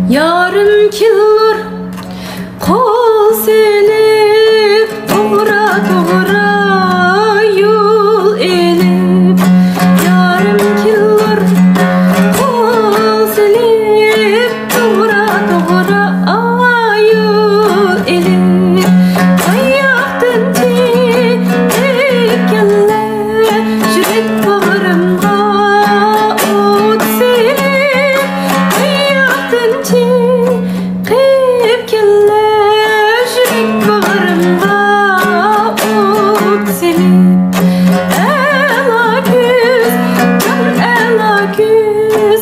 Yarın kilur kol selip toğra toğra yol elip. Yarın kilur kol selip toğra toğra yol elip. Ayaktan tekelle yürek bağrımda ot selip. Ayaktan tekip kelle yürek bağrımda ot selip. Ela güz, can ela güz,